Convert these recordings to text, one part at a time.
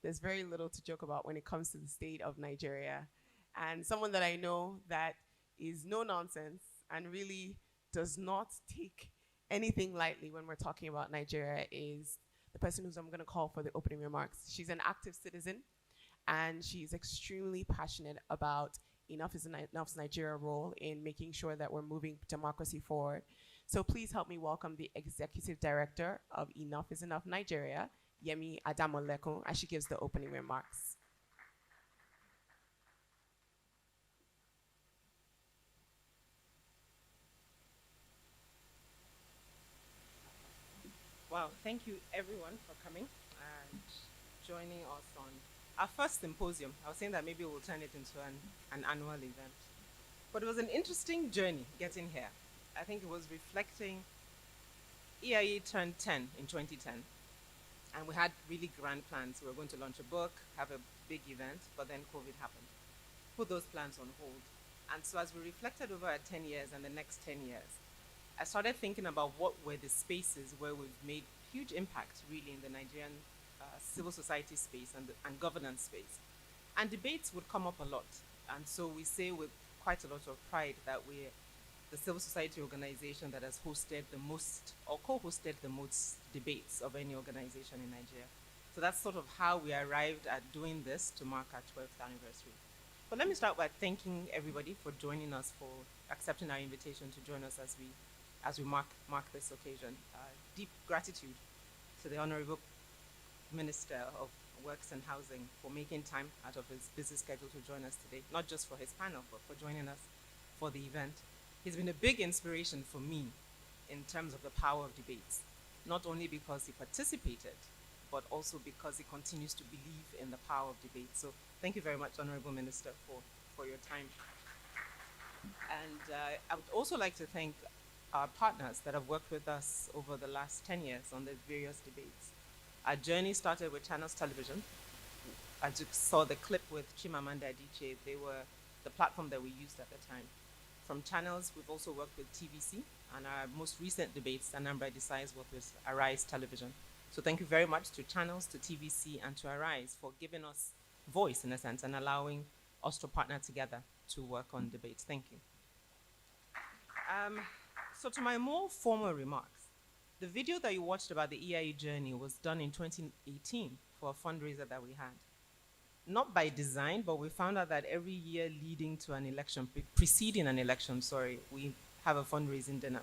there's very little to joke about when it comes to the state of Nigeria. And someone that I know that is no nonsense and really does not take anything lightly when we're talking about Nigeria is the person who's I'm going to call for the opening remarks. She's an active citizen and she's extremely passionate about Enough's Nigeria role in making sure that we're moving democracy forward. So please help me welcome the Executive Director of Enough is Enough Nigeria, Yemi Adamolekun, as she gives the opening remarks. Wow, thank you everyone for coming and joining us on our first symposium. I was saying that maybe we'll turn it into an annual event. But it was an interesting journey getting here. I think it was reflecting EIE turned 10 in 2010. And we had really grand plans. We were going to launch a book, have a big event, but then COVID happened. Put those plans on hold. And so as we reflected over our 10 years and the next 10 years, I started thinking about what were the spaces where we've made huge impact really in the Nigerian civil society space and governance space. And debates would come up a lot. And so we say with quite a lot of pride that we're the civil society organization that has hosted the most or co-hosted the most debates of any organization in Nigeria. So that's sort of how we arrived at doing this to mark our 12th anniversary. But let me start by thanking everybody for joining us, for accepting our invitation to join us as we mark this occasion. Deep gratitude to the Honorable Minister of Works and Housing for making time out of his busy schedule to join us today, not just for his panel, but for joining us for the event. He's been a big inspiration for me in terms of the power of debates, not only because he participated, but also because he continues to believe in the power of debate. So thank you very much, Honorable Minister, for your time. And I would also like to thank our partners that have worked with us over the last 10 years on the various debates. Our journey started with Channels Television. As you saw the clip with Chimamanda Adichie, they were the platform that we used at the time. From Channels, we've also worked with TVC, and our most recent debates, Anambra Decides, worked with EiE's Television. So thank you very much to Channels, to TVC, and to EiE's for giving us voice, in a sense, and allowing us to partner together to work on debates. Thank you. So to my more formal remarks, the video that you watched about the EIE journey was done in 2018 for a fundraiser that we had. Not by design, but we found out that every year leading to an election, preceding an election, we have a fundraising dinner.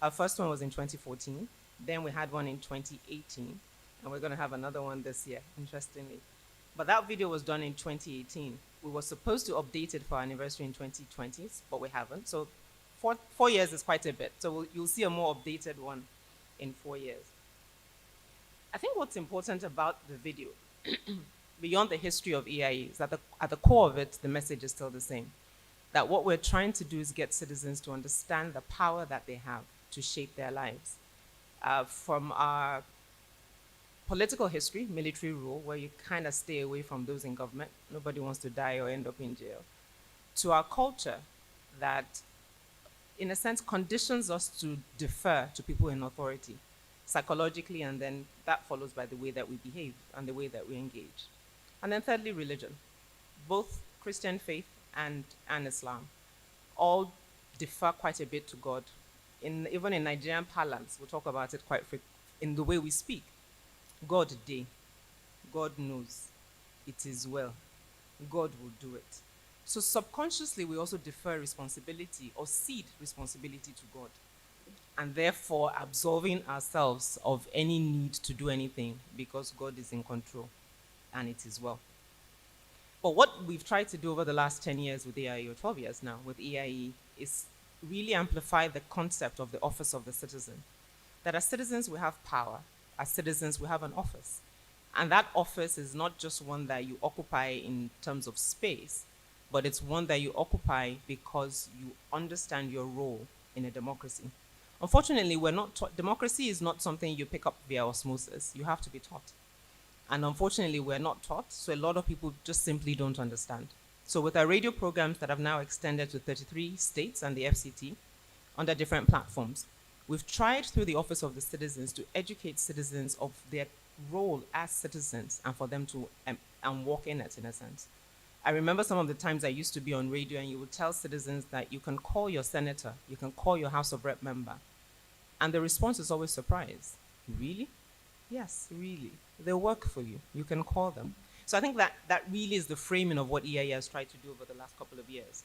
Our first one was in 2014, then we had one in 2018, and we're gonna have another one this year, interestingly. But that video was done in 2018. We were supposed to update it for our anniversary in 2020, but we haven't. So 4 years is quite a bit. So you'll see a more updated one in 4 years. I think what's important about the video, beyond the history of EIE, is that at the core of it, the message is still the same. That what we're trying to do is get citizens to understand the power that they have to shape their lives. From our political history, military rule, where you kind of stay away from those in government, nobody wants to die or end up in jail, to our culture that, in a sense, conditions us to defer to people in authority psychologically, and then that follows by the way that we behave and the way that we engage. And then thirdly, religion. Both Christian faith and Islam all differ quite a bit to God. Even in Nigerian parlance, we'll talk about it quite in the way we speak. God day, God knows, it is well, God will do it. So subconsciously, we also defer responsibility or cede responsibility to God, and therefore absolving ourselves of any need to do anything because God is in control and it is well. But what we've tried to do over the last 10 years with EIE, or 12 years now with EIE, is really amplify the concept of the office of the citizen. That as citizens, we have power. As citizens, we have an office. And that office is not just one that you occupy in terms of space, but it's one that you occupy because you understand your role in a democracy. Unfortunately, we're not taught. Democracy is not something you pick up via osmosis. You have to be taught. And unfortunately, we're not taught, so a lot of people just simply don't understand. So with our radio programs that have now extended to 33 states and the FCT under different platforms, we've tried through the Office of the Citizens to educate citizens of their role as citizens and for them to walk in it, in a sense. I remember some of the times I used to be on radio and you would tell citizens that you can call your senator, you can call your House of Rep member. And the response is always surprise. Really? Yes, really. They work for you. You can call them. So I think that really is the framing of what EIE has tried to do over the last couple of years.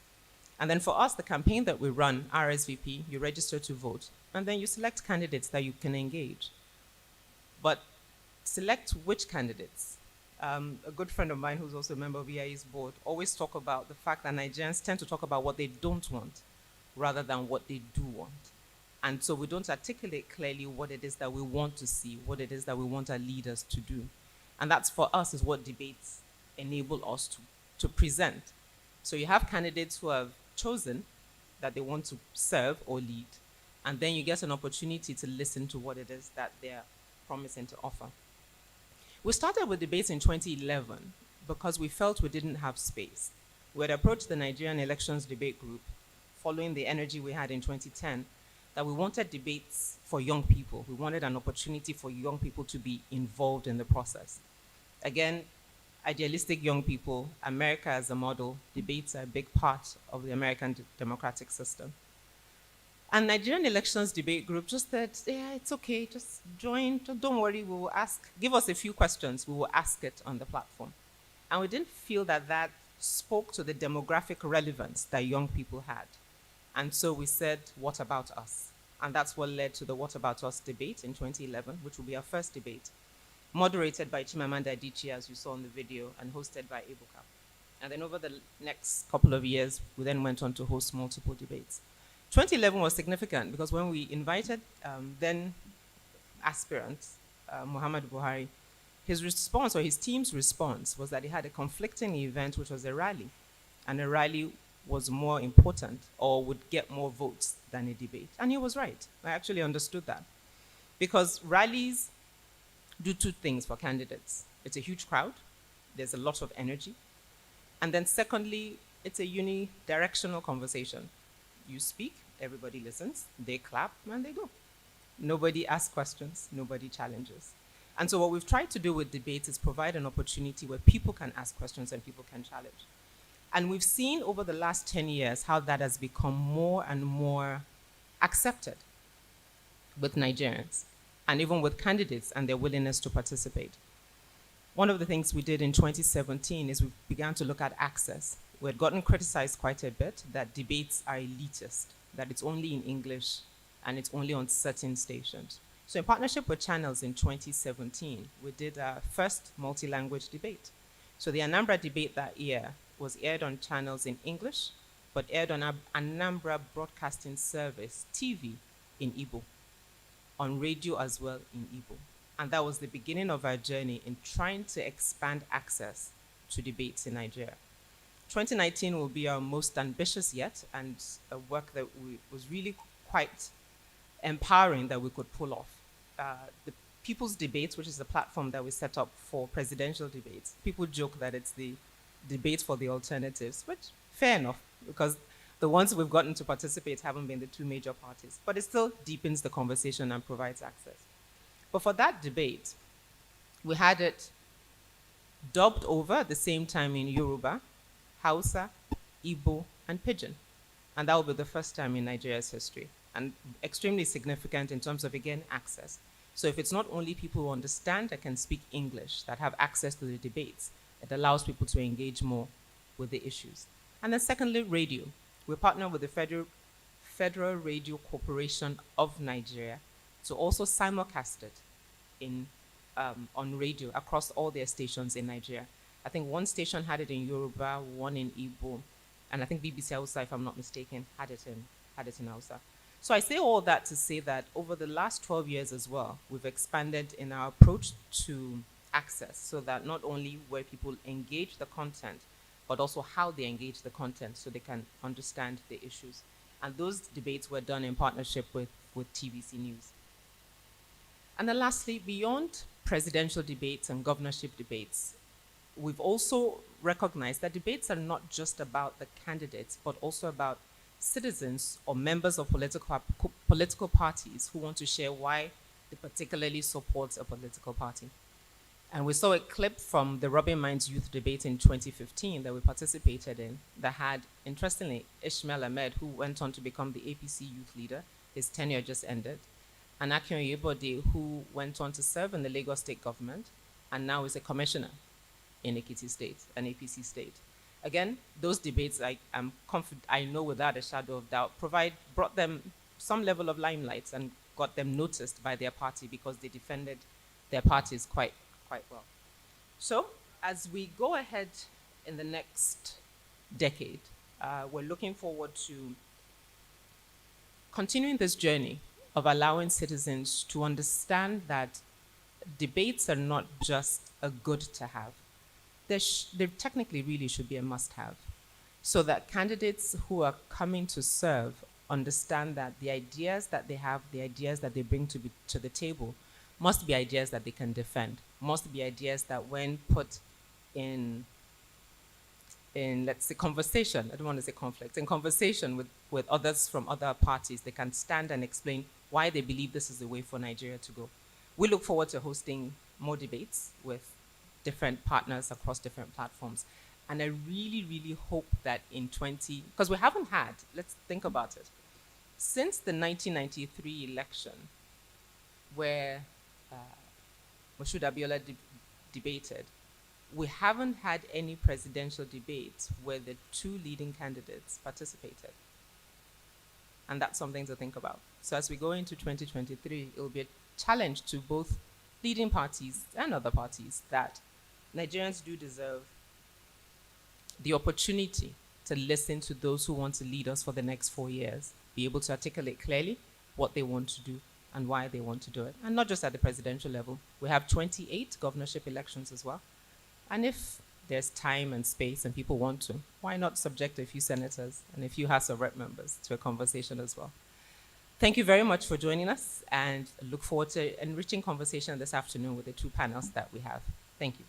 And then for us, the campaign that we run, RSVP, you register to vote, and then you select candidates that you can engage. But select which candidates. A good friend of mine who's also a member of EIE's board always talk about the fact that Nigerians tend to talk about what they don't want rather than what they do want. And so we don't articulate clearly what it is that we want to see, what it is that we want our leaders to do. And that's, for us, is what debates enable us to present. So you have candidates who have chosen that they want to serve or lead, and then you get an opportunity to listen to what it is that they're promising to offer. We started with debates in 2011 because we felt we didn't have space. We had approached the Nigerian Elections Debate Group following the energy we had in 2010, that we wanted debates for young people. We wanted an opportunity for young people to be involved in the process. Again, idealistic young people, America as a model, debates are a big part of the American democratic system. And Nigerian Elections Debate Group just said, yeah, it's okay, just join, don't worry, we will ask, give us a few questions, we will ask it on the platform. And we didn't feel that that spoke to the demographic relevance that young people had. And so we said, what about us? And that's what led to the What About Us debate in 2011, which will be our first debate, moderated by Chimamanda Adichie, as you saw in the video, and hosted by Ebuka. And then over the next couple of years, we then went on to host multiple debates. 2011 was significant because when we invited then aspirant, Muhammad Buhari, his response, or his team's response, was that he had a conflicting event, which was a rally. And a rally was more important or would get more votes than a debate. And he was right. I actually understood that. Because rallies do two things for candidates. It's a huge crowd, there's a lot of energy, and then secondly, it's a unidirectional conversation. You speak, everybody listens, they clap, and they go. Nobody asks questions, nobody challenges. And so what we've tried to do with debates is provide an opportunity where people can ask questions and people can challenge. And we've seen over the last 10 years how that has become more and more accepted with Nigerians, and even with candidates and their willingness to participate. One of the things we did in 2017 is we began to look at access. We had gotten criticized quite a bit that debates are elitist, that it's only in English and it's only on certain stations. So in partnership with Channels in 2017, we did our first multi-language debate. So the Anambra debate that year was aired on Channels in English, but aired on Anambra Broadcasting Service, TV, in Igbo, on radio as well in Igbo. And that was the beginning of our journey in trying to expand access to debates in Nigeria. 2019 will be our most ambitious yet, and a work that was really quite empowering that we could pull off. The People's Debates, which is the platform that we set up for presidential debates. People joke that it's the debate for the alternatives, which, fair enough, because the ones we've gotten to participate haven't been the two major parties, but it still deepens the conversation and provides access. But for that debate, we had it dubbed over at the same time in Yoruba, Hausa, Igbo, and Pidgin. And that will be the first time in Nigeria's history, and extremely significant in terms of, again, access. So if it's not only people who understand and can speak English that have access to the debates, it allows people to engage more with the issues. And then secondly, radio. We partner with the Federal Radio Corporation of Nigeria to also simulcast it on radio across all their stations in Nigeria. I think one station had it in Yoruba, one in Igbo, and I think BBC Hausa, if I'm not mistaken, had it in Hausa. So I say all that to say that over the last 12 years as well, we've expanded in our approach to access, so that not only where people engage the content, but also how they engage the content so they can understand the issues. And those debates were done in partnership with TVC News. And then lastly, beyond presidential debates and governorship debates, we've also recognized that debates are not just about the candidates, but also about citizens or members of political parties who want to share why they particularly support a political party. And we saw a clip from the Rubbing Minds Youth Debate in 2015 that we participated in that had, interestingly, Ishmael Ahmed, who went on to become the APC youth leader. His tenure just ended. And Akin Oyebode, who went on to serve in the Lagos state government and now is a commissioner in Ekiti State, an APC state. Again, those debates, I know without a shadow of doubt, brought them some level of limelight and got them noticed by their party because they defended their parties quite well. So, as we go ahead in the next decade, we're looking forward to continuing this journey of allowing citizens to understand that debates are not just a good to have. They technically really should be a must-have, so that candidates who are coming to serve understand that the ideas that they have, the ideas that they bring to the table, must be ideas that they can defend, must be ideas that when put in let's say, conversation, I don't want to say conflict, in conversation with others from other parties, they can stand and explain why they believe this is the way for Nigeria to go. We look forward to hosting more debates with different partners across different platforms. And I really, really hope that because we haven't had, let's think about it, since the 1993 election, where Moshood Abiola debated, we haven't had any presidential debates where the two leading candidates participated. And that's something to think about. So as we go into 2023, it will be a challenge to both leading parties and other parties that Nigerians do deserve the opportunity to listen to those who want to lead us for the next 4 years, be able to articulate clearly what they want to do and why they want to do it. And not just at the presidential level. We have 28 governorship elections as well. And if there's time and space and people want to, why not subject a few senators and a few House of Rep members to a conversation as well? Thank you very much for joining us, and look forward to enriching conversation this afternoon with the two panels that we have. Thank you.